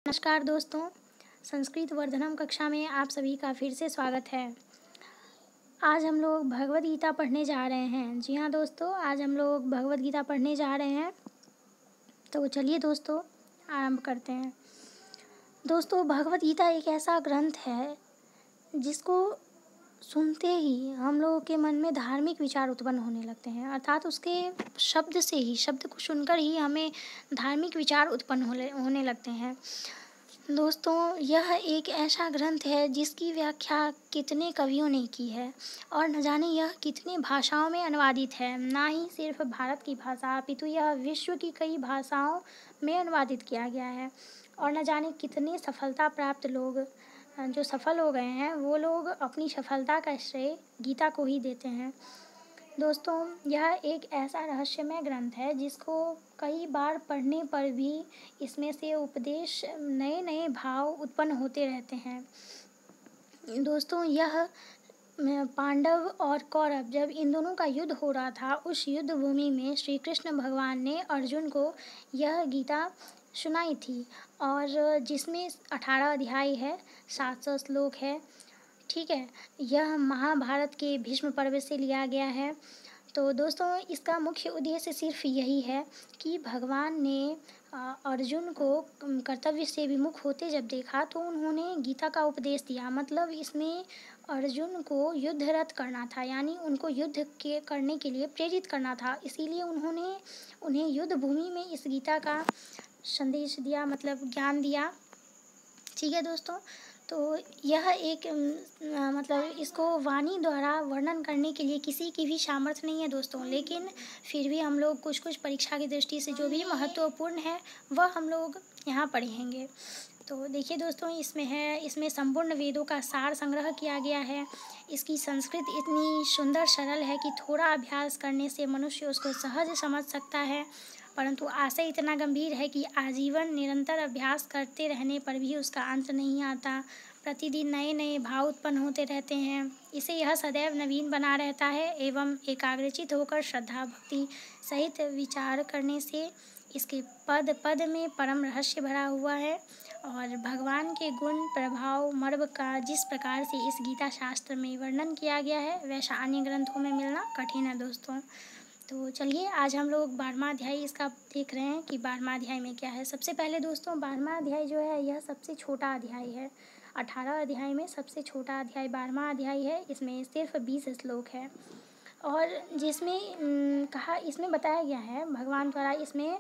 नमस्कार दोस्तों, संस्कृत वर्धनम कक्षा में आप सभी का फिर से स्वागत है। आज हम लोग भगवद गीता पढ़ने जा रहे हैं। जी हाँ दोस्तों, आज हम लोग भगवद गीता पढ़ने जा रहे हैं। तो चलिए दोस्तों आरंभ करते हैं। दोस्तों, भगवद गीता एक ऐसा ग्रंथ है जिसको सुनते ही हम लोगों के मन में धार्मिक विचार उत्पन्न होने लगते हैं, अर्थात उसके शब्द से ही, शब्द को सुनकर ही हमें धार्मिक विचार उत्पन्न होने लगते हैं। दोस्तों, यह एक ऐसा ग्रंथ है जिसकी व्याख्या कितने कवियों ने की है और न जाने यह कितनी भाषाओं में अनुवादित है। ना ही सिर्फ भारत की भाषा अपितु यह विश्व की कई भाषाओं में अनुवादित किया गया है और न जाने कितने सफलता प्राप्त लोग जो सफल हो गए हैं वो लोग अपनी सफलता का श्रेय गीता को ही देते हैं। दोस्तों, यह एक ऐसा रहस्यमय ग्रंथ है जिसको कई बार पढ़ने पर भी इसमें से उपदेश नए नए भाव उत्पन्न होते रहते हैं। दोस्तों, यह पांडव और कौरव जब इन दोनों का युद्ध हो रहा था, उस युद्ध भूमि में श्री कृष्ण भगवान ने अर्जुन को यह गीता सुनाई थी और जिसमें 18 अध्याय है, 700 श्लोक है। ठीक है, यह महाभारत के भीष्म पर्व से लिया गया है। तो दोस्तों, इसका मुख्य उद्देश्य सिर्फ यही है कि भगवान ने अर्जुन को कर्तव्य से विमुख होते जब देखा तो उन्होंने गीता का उपदेश दिया। मतलब इसमें अर्जुन को युद्धरत करना था, यानी उनको युद्ध करने के लिए प्रेरित करना था। इसीलिए उन्होंने उन्हें युद्ध भूमि में इस गीता का संदेश दिया, मतलब ज्ञान दिया। ठीक है दोस्तों, तो यह एक मतलब इसको वाणी द्वारा वर्णन करने के लिए किसी की भी सामर्थ्य नहीं है दोस्तों, लेकिन फिर भी हम लोग कुछ कुछ परीक्षा की दृष्टि से जो भी महत्वपूर्ण है वह हम लोग यहाँ पढ़ेंगे। तो देखिए दोस्तों, इसमें संपूर्ण वेदों का सार संग्रह किया गया है। इसकी संस्कृत इतनी सुंदर सरल है कि थोड़ा अभ्यास करने से मनुष्य उसको सहज समझ सकता है, परंतु आशय इतना गंभीर है कि आजीवन निरंतर अभ्यास करते रहने पर भी उसका अंत नहीं आता। प्रतिदिन नए नए भाव उत्पन्न होते रहते हैं। इसे यह सदैव नवीन बना रहता है एवं एकाग्रचित होकर श्रद्धा भक्ति सहित विचार करने से इसके पद पद में परम रहस्य भरा हुआ है और भगवान के गुण प्रभाव मर्म का जिस प्रकार से इस गीता शास्त्र में वर्णन किया गया है वैसा अन्य ग्रंथों में मिलना कठिन है दोस्तों। तो चलिए आज हम लोग 12वां अध्याय इसका देख रहे हैं कि 12वां अध्याय में क्या है। सबसे पहले दोस्तों, 12वां अध्याय जो है यह सबसे छोटा अध्याय है। 18 अध्याय में सबसे छोटा अध्याय 12वां अध्याय है। इसमें सिर्फ 20 श्लोक है और जिसमें इसमें बताया गया है भगवान द्वारा इसमें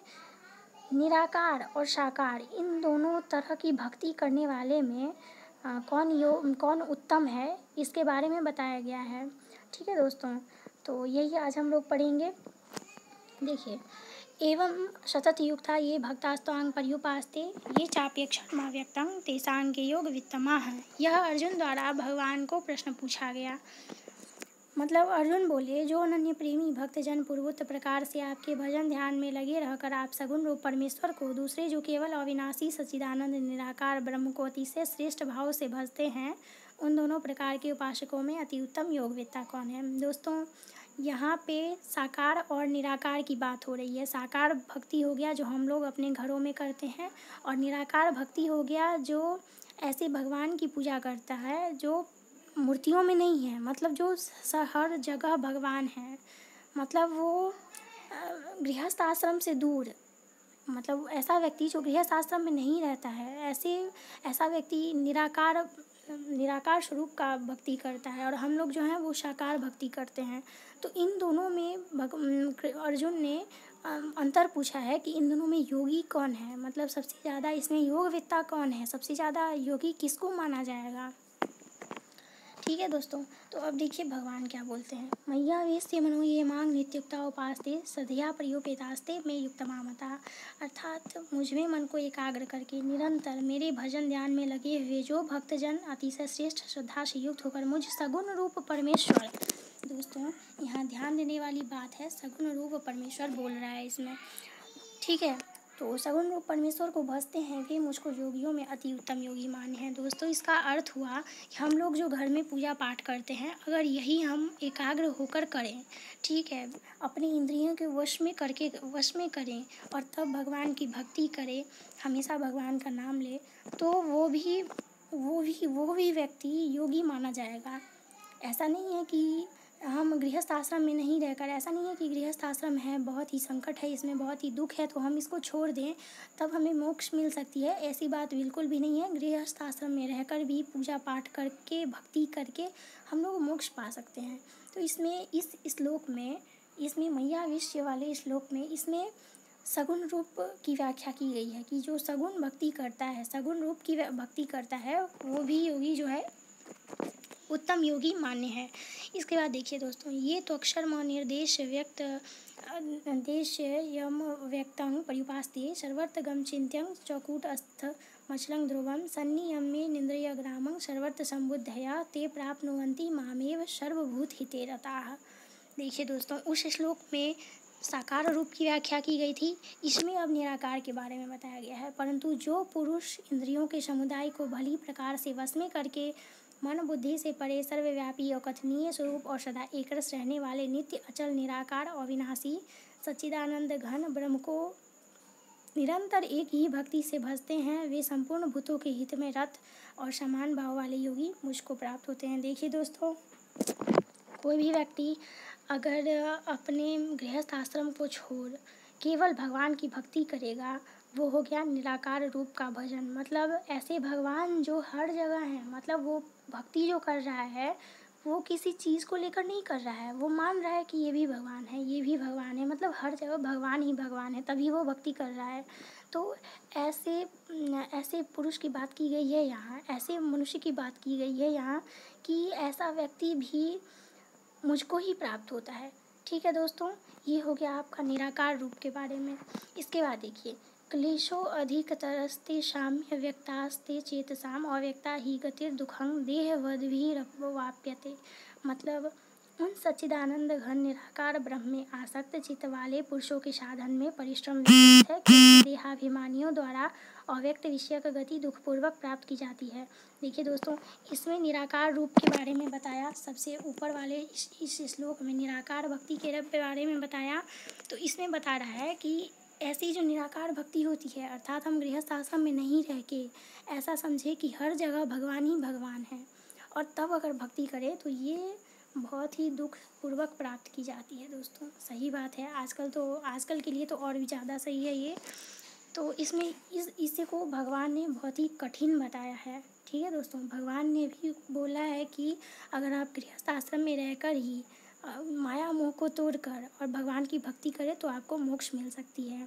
निराकार और साकार इन दोनों तरह की भक्ति करने वाले में कौन उत्तम है इसके बारे में बताया गया है। ठीक है दोस्तों, तो यही आज हम लोग पढ़ेंगे। देखिए, एवं सतत युक्ता ये भक्तास्त्वांग पर्युपास्ते ये चाप्यक्षरमा व्यक्तं तेषां के योग वित्तमाः। यह अर्जुन द्वारा भगवान को प्रश्न पूछा गया। मतलब अर्जुन बोले, जो अनन्य प्रेमी भक्तजन पूर्वोक्त प्रकार से आपके भजन ध्यान में लगे रहकर आप सगुण रूप परमेश्वर को दूसरे जो केवल अविनाशी सच्चिदानंद निराकार ब्रह्म को अतिशय श्रेष्ठ भाव से भजते हैं, उन दोनों प्रकार के उपासकों में अति उत्तम योगवेत्ता कौन है। दोस्तों, यहाँ पे साकार और निराकार की बात हो रही है। साकार भक्ति हो गया जो हम लोग अपने घरों में करते हैं और निराकार भक्ति हो गया जो ऐसे भगवान की पूजा करता है जो मूर्तियों में नहीं है, मतलब जो हर जगह भगवान है। मतलब वो गृहस्थ आश्रम से दूर, मतलब ऐसा व्यक्ति जो गृहस्थ आश्रम में नहीं रहता है, ऐसा व्यक्ति निराकार स्वरूप का भक्ति करता है और हम लोग जो हैं वो साकार भक्ति करते हैं। तो इन दोनों में अर्जुन ने अंतर पूछा है कि इन दोनों में योगी कौन है, मतलब सबसे ज़्यादा इसमें योगवेत्ता कौन है, सबसे ज़्यादा योगी किसको माना जाएगा। ठीक है दोस्तों, तो अब देखिए भगवान क्या बोलते हैं। मैया वेश्य मनो ये मांग नित्युक्ता उपास्ते सदया प्रयोपेतास्ते में युक्तमा मता। अर्थात मुझ में मन को एकाग्र करके निरंतर मेरे भजन ध्यान में लगे हुए जो भक्तजन अतिशय श्रेष्ठ श्रद्धा से युक्त होकर मुझ सगुण रूप परमेश्वर, दोस्तों यहाँ ध्यान देने वाली बात है, सगुण रूप परमेश्वर बोल रहा है इसमें। ठीक है, तो सगुण रूप परमेश्वर को भजते हैं वे मुझको योगियों में अति उत्तम योगी माने हैं। दोस्तों, इसका अर्थ हुआ कि हम लोग जो घर में पूजा पाठ करते हैं, अगर यही हम एकाग्र होकर करें, ठीक है, अपनी इंद्रियों के वश में करें और तब भगवान की भक्ति करें, हमेशा भगवान का नाम लें, तो वो भी व्यक्ति योगी माना जाएगा। ऐसा नहीं है कि हम गृहस्थ आश्रम में नहीं रहकर, ऐसा नहीं है कि गृहस्थ आश्रम है, बहुत ही संकट है, इसमें बहुत ही दुख है, तो हम इसको छोड़ दें तब हमें मोक्ष मिल सकती है। ऐसी बात बिल्कुल भी नहीं है। गृहस्थ आश्रम में रहकर भी पूजा पाठ करके, भक्ति करके हम लोग मोक्ष पा सकते हैं। तो इसमें इस श्लोक में, इसमें मैया विष्य वाले श्लोक में, इसमें सगुण रूप की व्याख्या की गई है कि जो सगुण भक्ति करता है, सगुण रूप की भक्ति करता है, वो भी योगी जो है उत्तम योगी मान्य है। इसके बाद देखिए दोस्तों, ये तो अक्षर म निर्देश व्यक्त देश यम व्यक्तं पर्युपास्ते सर्वर्थगम चिंत्यं चकूटस्थ मचलं ध्रुवं सन्नियम्ये निन्द्रिय ग्रामं सर्वर्थ संबुद्धया ते प्राप्नुवन्ति मामेव सर्वभूत हिते रताः। देखिए दोस्तों, उस श्लोक में साकार रूप की व्याख्या की गई थी, इसमें अब निराकार के बारे में बताया गया है। परंतु जो पुरुष इंद्रियों के समुदाय को भली प्रकार से वश में करके मन बुद्धि से परे सर्वव्यापी और कथनीय स्वरूप और सदा एकरस रहने वाले नित्य अचल निराकार अविनाशी सच्चिदानंद घन ब्रह्म को निरंतर एक ही भक्ति से भजते हैं, वे संपूर्ण भूतों के हित में रत और समान भाव वाले योगी मुझको प्राप्त होते हैं। देखिए दोस्तों, कोई भी व्यक्ति अगर अपने गृहस्थ आश्रम को छोड़ केवल भगवान की भक्ति करेगा, वो हो गया निराकार रूप का भजन। मतलब ऐसे भगवान जो हर जगह हैं, मतलब वो भक्ति जो कर रहा है वो किसी चीज़ को लेकर नहीं कर रहा है, वो मान रहा है कि ये भी भगवान है, ये भी भगवान है, मतलब हर जगह भगवान ही भगवान है, तभी वो भक्ति कर रहा है। तो ऐसे पुरुष की बात की गई है यहाँ, ऐसे मनुष्य की बात की गई है यहाँ कि ऐसा व्यक्ति भी मुझको ही प्राप्त होता है। ठीक है दोस्तों, ये हो गया आपका निराकार रूप के बारे में। इसके बाद देखिए, क्लेशो अधिकतरस्ते साम्य व्यक्तास्ते चेतसाम अव्यक्ता ही गतिर दुखं देहवद्भिरवाप्यते। मतलब उन सच्चिदानंद घन निराकार ब्रह्म में आसक्त चित्त वाले पुरुषों के साधन में परिश्रम व्यतीत है, क्योंकि देहाभिमानियों द्वारा अव्यक्त विषयक गति दुखपूर्वक प्राप्त की जाती है। देखिए दोस्तों, इसमें निराकार रूप के बारे में बताया, सबसे ऊपर वाले इस श्लोक में निराकार भक्ति के बारे में बताया। तो इसमें बता रहा है कि ऐसी जो निराकार भक्ति होती है, अर्थात हम गृहस्थ आश्रम में नहीं रह के ऐसा समझे कि हर जगह भगवान ही भगवान है, और तब अगर भक्ति करे तो ये बहुत ही दुख पूर्वक प्राप्त की जाती है। दोस्तों सही बात है, आजकल के लिए तो और भी ज़्यादा सही है ये। तो इसमें इसे को भगवान ने बहुत ही कठिन बताया है। ठीक है दोस्तों, भगवान ने भी बोला है कि अगर आप गृहस्थ आश्रम में रहकर ही माया मोह को तोड़कर और भगवान की भक्ति करें तो आपको मोक्ष मिल सकती है।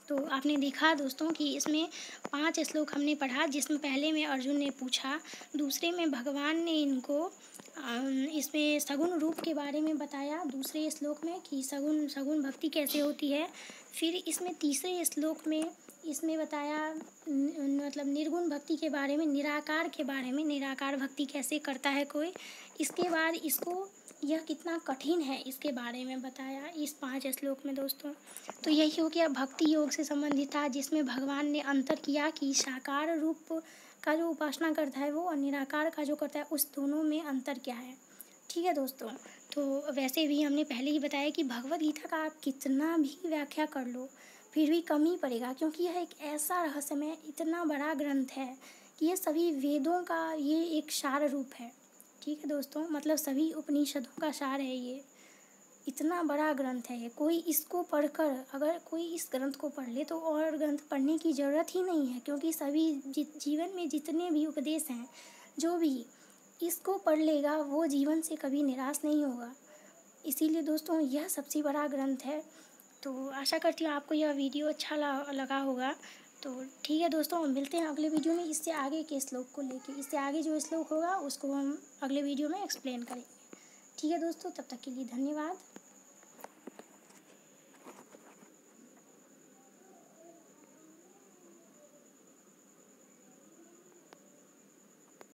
तो आपने देखा दोस्तों कि इसमें 5 श्लोक हमने पढ़ा, जिसमें पहले में अर्जुन ने पूछा, दूसरे में भगवान ने इनको इसमें सगुण रूप के बारे में बताया दूसरे श्लोक में कि सगुण भक्ति कैसे होती है। फिर इसमें तीसरे श्लोक में इसमें बताया मतलब निर्गुण भक्ति के बारे में, निराकार के बारे में, निराकार भक्ति कैसे करता है कोई। इसके बाद इसको यह कितना कठिन है इसके बारे में बताया इस 5 श्लोक में दोस्तों। तो यही हो गया भक्ति योग से संबंधित था, जिसमें भगवान ने अंतर किया कि साकार रूप का जो उपासना करता है वो और निराकार का जो करता है उस दोनों में अंतर क्या है। ठीक है दोस्तों, तो वैसे भी हमने पहले ही बताया कि भगवद गीता का आप कितना भी व्याख्या कर लो फिर भी कम ही पड़ेगा, क्योंकि यह एक ऐसा रहस्यमय इतना बड़ा ग्रंथ है कि ये सभी वेदों का ये एक सार रूप है। ठीक है दोस्तों, मतलब सभी उपनिषदों का सार है ये, इतना बड़ा ग्रंथ है ये। कोई इसको पढ़कर अगर कोई इस ग्रंथ को पढ़ ले तो और ग्रंथ पढ़ने की ज़रूरत ही नहीं है, क्योंकि सभी जीवन में जितने भी उपदेश हैं, जो भी इसको पढ़ लेगा वो जीवन से कभी निराश नहीं होगा। इसीलिए दोस्तों यह सबसे बड़ा ग्रंथ है। तो आशा करती हूँ आपको यह वीडियो अच्छा लगा होगा। तो ठीक है दोस्तों, मिलते हैं अगले वीडियो में इससे आगे के श्लोक को लेके। इससे आगे जो श्लोक होगा उसको हम अगले वीडियो में एक्सप्लेन करेंगे। ठीक है दोस्तों, तब तक के लिए धन्यवाद।